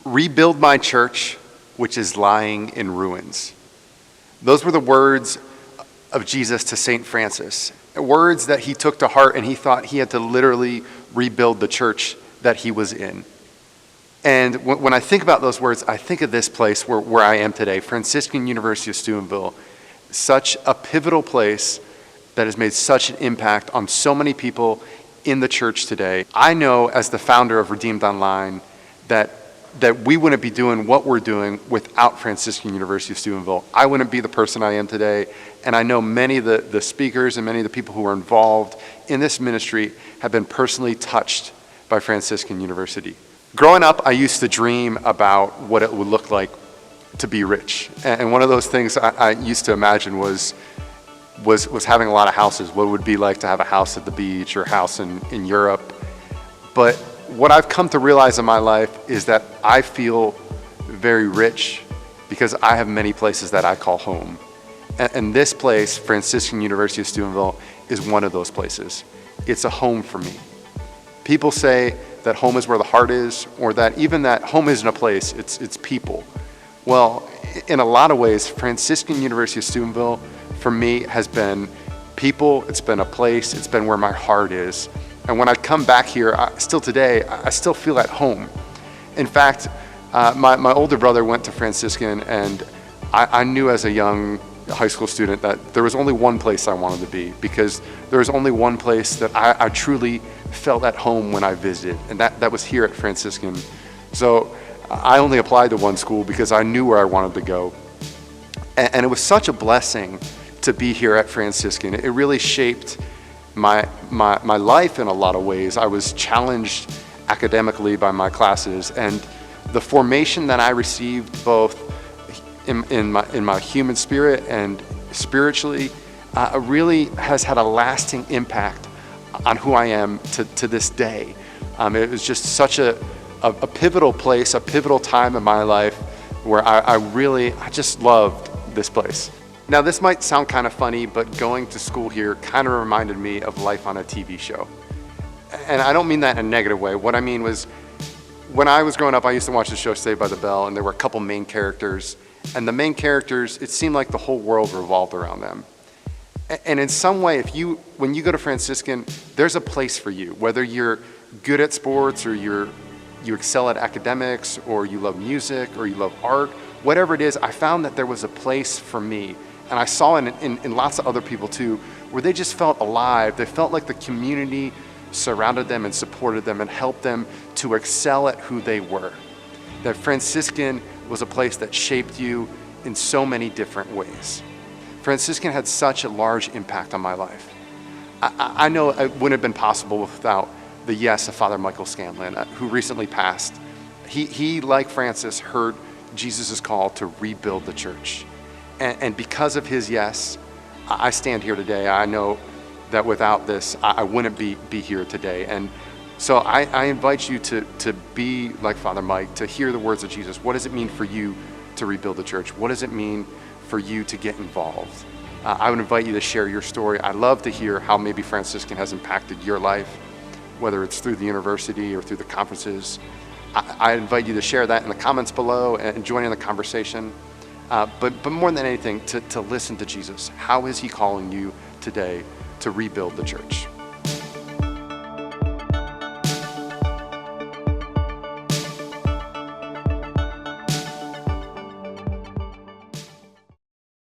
Rebuild my church, which is lying in ruins. Those were the words of Jesus to St. Francis, words that he took to heart, and he thought he had to literally rebuild the church that he was in. And when I think about those words, I think of this place where I am today, Franciscan University of Steubenville, such a pivotal place that has made such an impact on so many people in the church today. I know as the founder of Redeemed Online that we wouldn't be doing what we're doing without Franciscan University of Steubenville. I wouldn't be the person I am today, and I know many of the speakers and many of the people who are involved in this ministry have been personally touched by Franciscan University. Growing up, I used to dream about what it would look like to be rich, and one of those things I used to imagine was having a lot of houses, what it would be like to have a house at the beach or a house in Europe. But what I've come to realize in my life is that I feel very rich because I have many places that I call home. And this place, Franciscan University of Steubenville, is one of those places. It's a home for me. People say that home is where the heart is, or that even that home isn't a place, it's people. Well, in a lot of ways, Franciscan University of Steubenville, for me, has been people, it's been a place, it's been where my heart is. And when I come back here, still today, I still feel at home. In fact, my older brother went to Franciscan, and I knew as a young high school student that there was only one place I wanted to be, because there was only one place that I truly felt at home when I visited, and that was here at Franciscan. So I only applied to one school because I knew where I wanted to go. And it was such a blessing to be here at Franciscan. It really shaped my life in a lot of ways. I was challenged academically by my classes, and the formation that I received both in my human spirit and spiritually really has had a lasting impact on who I am to this day. It was just such a pivotal place, a pivotal time in my life where I just loved this place. Now, this might sound kind of funny, but going to school here kind of reminded me of life on a TV show. And I don't mean that in a negative way. What I mean was, when I was growing up, I used to watch the show Saved by the Bell, and there were a couple main characters. And the main characters, it seemed like the whole world revolved around them. And in some way, when you go to Franciscan, there's a place for you, whether you're good at sports or you excel at academics, or you love music, or you love art, whatever it is, I found that there was a place for me. And I saw it in lots of other people too, where they just felt alive. They felt like the community surrounded them and supported them and helped them to excel at who they were. That Franciscan was a place that shaped you in so many different ways. Franciscan had such a large impact on my life. I know it wouldn't have been possible without the yes of Father Michael Scanlon, who recently passed. He, like Francis, heard Jesus' call to rebuild the church. And because of his yes, I stand here today. I know that without this, I wouldn't be here today. And so I invite you to be like Father Mike, to hear the words of Jesus. What does it mean for you to rebuild the church? What does it mean for you to get involved? I would invite you to share your story. I'd love to hear how maybe Franciscan has impacted your life, whether it's through the university or through the conferences. I invite you to share that in the comments below and join in the conversation. But more than anything, to listen to Jesus. How is he calling you today to rebuild the church?